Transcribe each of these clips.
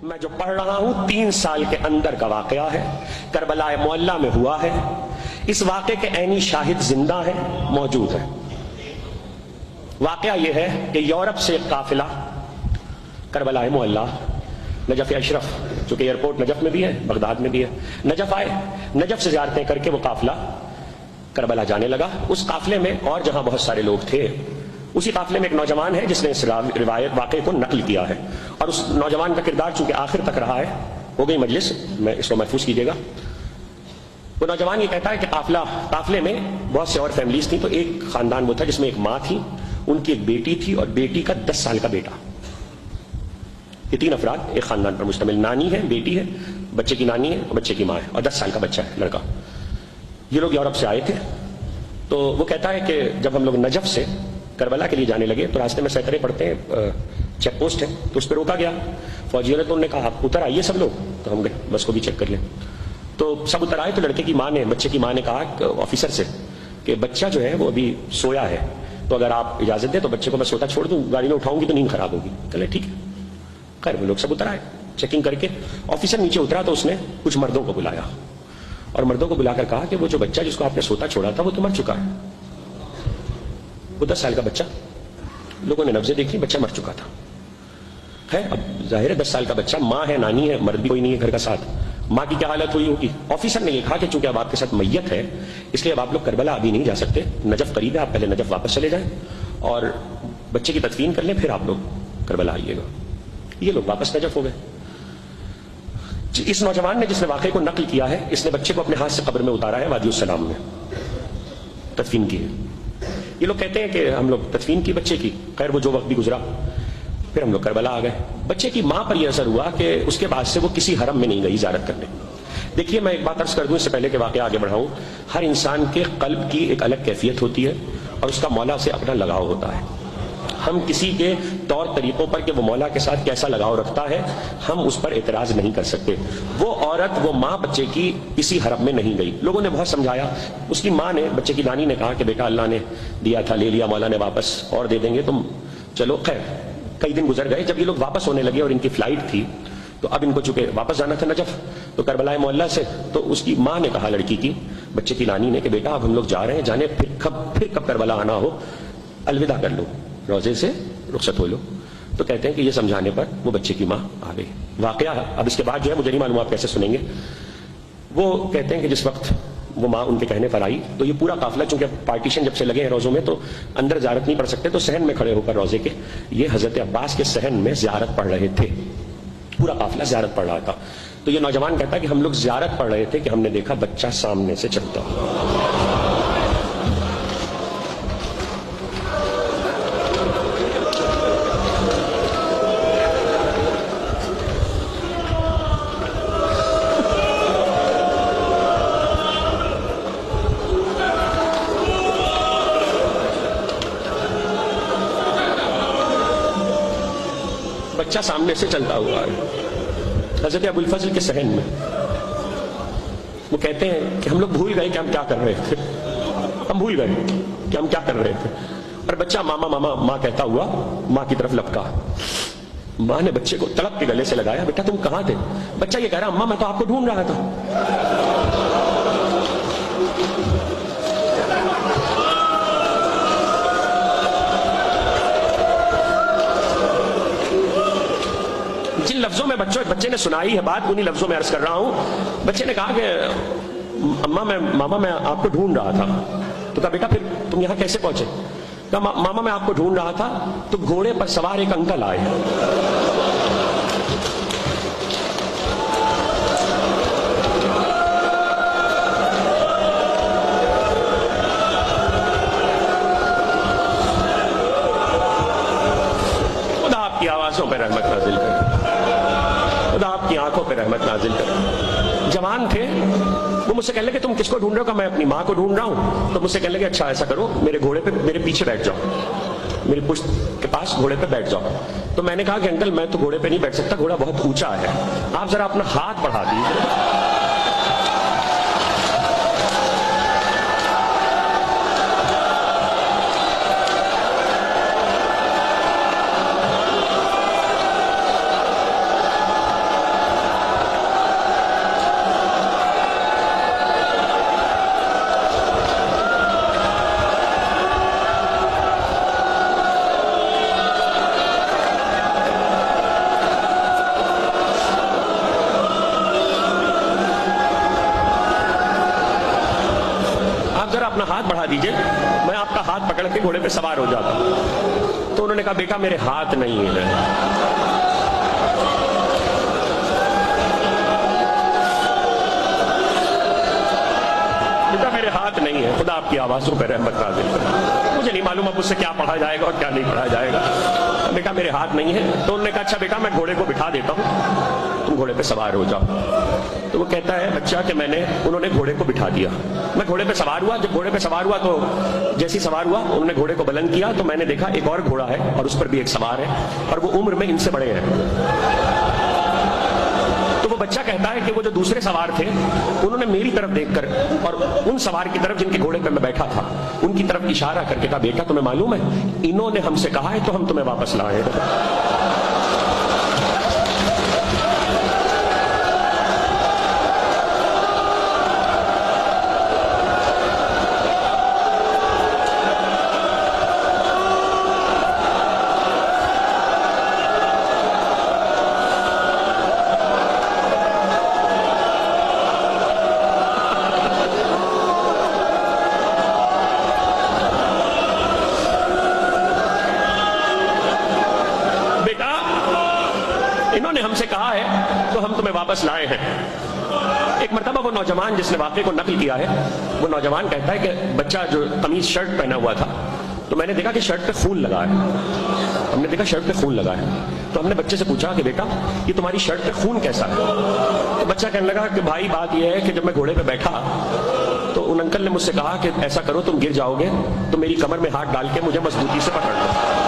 میں جو پڑھ رہا ہوں 3 سال کے اندر کا واقعہ ہے، کربلا معلیٰ میں ہوا ہے۔ اس واقعے کے عینی شاہد زندہ ہیں، موجود ہیں۔ واقعہ یہ ہے کہ یورپ سے ایک قافلہ کربلا معلیٰ، نجف اشرف جو کہ ایئرپورٹ نجف میں بھی ہے، بغداد میں بھی ہے، نجف آئے، نجف سے زیارتیں کر کے وہ قافلہ کربلا جانے لگا۔ اس قافلے میں اور جہاں بہت سارے لوگ تھے، اسی قافلے میں ایک نوجوان ہے جس نے اس روایت واقعے کو نقل کیا ہے، اور اس نوجوان کا کردار چونکہ آخر تک رہا ہے، ہو گئی مجلس، میں اس کو محفوظ کیجیے گا۔ وہ نوجوان یہ کہتا ہے کہ قافلے میں بہت سے اور فیملیز تھیں، تو ایک خاندان وہ تھا جس میں ایک ماں تھی، ان کی ایک بیٹی تھی اور بیٹی کا 10 سال کا بیٹا۔ یہ 3 افراد ایک خاندان پر مشتمل، نانی ہے، بیٹی ہے، بچے کی نانی ہے اور بچے کی ماں ہے، اور 10 سال کا بچہ ہے، لڑکا۔ یہ لوگ یورپ سے آئے تھے۔ تو وہ کہتا ہے کہ جب ہم لوگ نجف سے کربلا کے لیے جانے لگے تو راستے میں سیکڑے پڑتے ہیں، چیک پوسٹ ہے، تو اس پہ روکا گیا۔ فوجیوں نے تو انہوں نے کہا آپ اتر آئیے سب لوگ، تو ہم گئے بس کو بھی چیک کر لیں۔ تو سب اتر آئے تو لڑکے کی ماں نے، بچے کی ماں نے کہا آفیسر سے کہ بچہ جو ہے وہ ابھی سویا ہے، تو اگر آپ اجازت دیں تو بچے کو میں سوتا چھوڑ دوں، گاڑی میں اٹھاؤں گی تو نیند خراب ہوگی۔ چلے ٹھیک ہے۔ خیر وہ لوگ سب اتر آئے، چیکنگ کر کے آفیسر نیچے اترا تو اس نے کچھ مردوں کو بلایا اور مردوں کو بلا کر کہا کہ وہ جو بچہ جس کو آپ نے سوتا چھوڑا تھا وہ تو مر چکا ہے۔ وہ 10 سال کا بچہ، لوگوں نے نبضیں دیکھی، بچہ مر چکا تھا۔ خیر اب ظاہر ہے 10 سال کا بچہ، ماں ہے، نانی ہے، مرد بھی کوئی نہیں ہے گھر کا ساتھ، ماں کی کیا حالت ہوئی ہوگی۔ آفیسر نے یہ کہا کہ چونکہ اب آپ کے ساتھ میت ہے اس لیے اب آپ لوگ کربلا ابھی نہیں جا سکتے، نجف قریب ہے، آپ پہلے نجف واپس چلے جائیں اور بچے کی تدفین کر لیں، پھر آپ لوگ کربلا آئیے گا۔ یہ لوگ واپس نجف ہو گئے۔ اس نوجوان نے جس نے واقعے کو نقل کیا ہے، اس نے بچے کو اپنے ہاتھ سے قبر میں اتارا ہے، وادی السلام میں تدفین کی ہے۔ یہ لوگ کہتے ہیں کہ ہم لوگ تدفین کی بچے کی، خیر وہ جو وقت بھی گزرا، پھر ہم لوگ کربلا آ گئے۔ بچے کی ماں پر یہ اثر ہوا کہ اس کے بعد سے وہ کسی حرم میں نہیں گئی زیارت کرنے۔ دیکھیے میں ایک بات عرض کر دوں اس سے پہلے کہ واقعہ آگے بڑھاؤں، ہر انسان کے قلب کی ایک الگ کیفیت ہوتی ہے اور اس کا مولا سے اپنا لگاؤ ہوتا ہے۔ ہم کسی کے طور طریقوں پر کہ وہ مولا کے ساتھ کیسا لگاؤ رکھتا ہے ہم اس پر اعتراض نہیں کر سکتے۔ وہ عورت، وہ ماں بچے کی کسی حرم میں نہیں گئی، لوگوں نے بہت سمجھایا، اس کی ماں نے، بچے کی نانی نے کہا کہ بیٹا اللہ نے دیا تھا، لے لیا مولا نے واپس، اور دے دیں گے تم چلو۔ خیر کئی دن گزر گئے، جب یہ لوگ واپس ہونے لگے اور ان کی فلائٹ تھی تو اب ان کو چونکہ واپس جانا تھا نجف، تو کربلا معلیٰ سے، تو اس کی ماں نے کہا لڑکی کی، بچے کی نانی نے کہ بیٹا اب ہم لوگ جا رہے ہیں، جانے پھر کب کربلا آنا ہو الوداع کر لو، روزے سے رخصت ہو لو۔ تو کہتے ہیں کہ یہ سمجھانے پر وہ بچے کی ماں آ گئی۔ واقعہ اب اس کے بعد جو ہے مجھے نہیں معلوم آپ کیسے سنیں گے۔ وہ کہتے ہیں کہ جس وقت وہ ماں ان کے کہنے پر آئی تو یہ پورا قافلہ، چونکہ پارٹیشن جب سے لگے ہیں روزوں میں تو اندر زیارت نہیں پڑھ سکتے، تو صحن میں کھڑے ہو کر روزے کے یہ حضرت عباس کے صحن میں زیارت پڑھ رہے تھے، پورا قافلہ زیارت پڑھ رہا تھا۔ تو یہ نوجوان کہتا ہے کہ ہم لوگ زیارت پڑھ رہے تھے کہ ہم نے دیکھا بچہ سامنے سے چلتا ہوا۔ بچہ سامنے سے چلتا ہوا ہے حضرت ابو الفضل کے صحن میں۔ وہ کہتے ہیں کہ ہم لوگ بھول گئے کہ ہم کیا کر رہے تھے، ہم بھول گئے کہ ہم کیا کر رہے تھے، اور بچہ ماما ماما ماں کہتا ہوا ماں کی طرف لپکا۔ ماں نے بچے کو تڑپ کے گلے سے لگایا، بیٹا تم کہاں تھے؟ بچہ یہ کہہ رہا اماں میں تو آپ کو ڈھونڈ رہا تھا۔ جن لفظوں میں بچے نے سنائی ہے بات، انہی لفظوں میں عرض کر رہا ہوں۔ بچے نے کہا کہ ماما میں آپ کو ڈھونڈ رہا تھا۔ تو کہا بیٹا پھر تم یہاں کیسے پہنچے؟ کہا ماما میں آپ کو ڈھونڈ رہا تھا تو گھوڑے پر سوار ایک انکل آئے۔ خدا آپ کی آوازوں پہ رحمت نازل کرے، خدا آپ کی آنکھوں پہ رحمت نازل کرے۔ جوان تھے، وہ مجھ سے کہنے لگے تم کس کو ڈھونڈ رہے ہو؟ کہ میں اپنی ماں کو ڈھونڈ رہا ہوں۔ تو مجھ سے کہنے لگے اچھا ایسا کرو، میرے گھوڑے پہ میرے پیچھے بیٹھ جاؤ، میری پشت کے پاس گھوڑے پہ بیٹھ جاؤ۔ تو میں نے کہا کہ انکل میں تو گھوڑے پہ نہیں بیٹھ سکتا، گھوڑا بہت اونچا ہے، آپ ذرا اپنا ہاتھ بڑھا دیجیے۔ اپنا ہاتھ بڑھا دیجئے، میں آپ کا ہاتھ پکڑ کے گھوڑے پہ سوار ہو جاتا ہوں۔ تو انہوں نے کہا بیٹا میرے ہاتھ نہیں ہے، بیٹا میرے ہاتھ نہیں ہے، خدا آپ کی آوازوں پہ رحمت نازل کرے۔ مجھے نہیں معلوم اب اس سے کیا پڑھا جائے گا اور کیا نہیں پڑھا جائے گا۔ بیٹا میرے ہاتھ نہیں ہے۔ تو انہوں نے کہا اچھا بیٹا میں گھوڑے کو بٹھا دیتا ہوں، تم گھوڑے پہ سوار ہو جاؤ۔ تو وہ کہتا ہے بچہ کہ انہوں نے گھوڑے کو بٹھا دیا، میں گھوڑے پہ سوار ہوا۔ جب گھوڑے پہ سوار ہوا تو جیسی سوار ہوا انہوں نے گھوڑے کو بلند کیا تو میں نے دیکھا ایک اور گھوڑا ہے اور اس پر بھی ایک سوار ہے اور وہ عمر میں ان سے بڑے ہیں۔ تو وہ بچہ کہتا ہے کہ وہ جو دوسرے سوار تھے انہوں نے میری طرف دیکھ کر اور ان سوار کی طرف جن کے گھوڑے پہ میں بیٹھا تھا ان کی طرف اشارہ کر کے کہا بیٹا تمہیں معلوم ہے انہوں نے ہم سے کہا ہے تو ہم تمہیں واپس لائے۔ انہوں نے ہم سے کہا ہے تو ہم تمہیں واپس لائے ہیں۔ ایک مرتبہ وہ نوجوان جس نے واقعے کو نقل کیا ہے وہ نوجوان کہتا ہے کہ بچہ جو قمیض شرٹ پہنا ہوا تھا تو میں نے دیکھا کہ شرٹ پہ خون لگا ہے، ہم نے دیکھا شرٹ پہ خون لگا ہے تو ہم نے بچے سے پوچھا کہ بیٹا یہ تمہاری شرٹ پہ خون کیسا ہے؟ تو بچہ کہنے لگا کہ بھائی بات یہ ہے کہ جب میں گھوڑے پہ بیٹھا تو ان انکل نے مجھ سے کہا کہ ایسا کرو تم گر جاؤ گے تو میری کمر میں ہاتھ ڈال کے مجھے مضبوطی سے پکڑ لو۔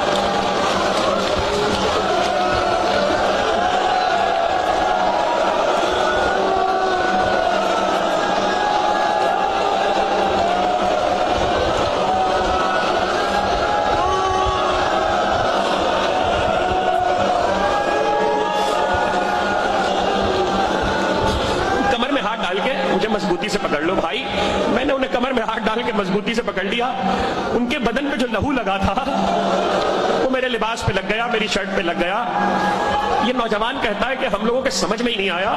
مجھے مضبوطی سے پکڑ لو بھائی۔ میں نے انہیں کمر میں ہاتھ ڈال کے مضبوطی سے پکڑ لیا، ان کے بدن پہ جو لہو لگا تھا وہ میرے لباس پہ لگ گیا، میری شرٹ پہ لگ گیا۔ یہ نوجوان کہتا ہے کہ ہم لوگوں کے سمجھ میں ہی نہیں آیا،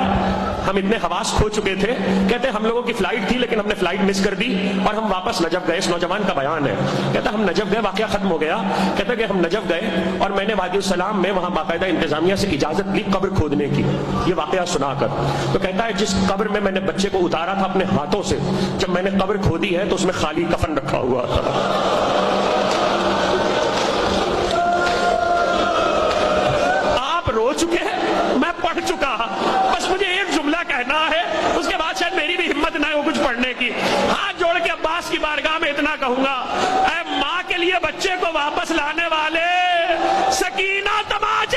ہم اتنے حواس کھو چکے تھے، کہتے ہیں ہم لوگوں کی فلائٹ تھی لیکن ہم نے فلائٹ مس کر دی اور ہم واپس نجف گئے۔ اس نوجوان کا بیان ہے، کہتا ہم نجف گئے، واقعہ ختم ہو گیا، کہتا کہ ہم نجف گئے اور میں نے وادی السلام میں وہاں باقاعدہ انتظامیہ سے اجازت لی قبر کھودنے کی، یہ واقعہ سنا کر۔ تو کہتا ہے جس قبر میں میں نے بچے کو اتارا تھا اپنے ہاتھوں سے، جب میں نے قبر کھودی ہے تو اس میں خالی کفن رکھا ہوا تھا۔ آپ رو چکے ہیں، میں پڑھ چکا، بس مجھے ایک جملہ کہنا ہے، اس کے بعد شاید میری بھی ہمت نہ ہو کچھ پڑھنے کی۔ ہاتھ جوڑ کے عباس کی بارگاہ میں اتنا کہوں گا، اے ماں کے لیے بچے کو واپس لانے والے، سکینہ تماج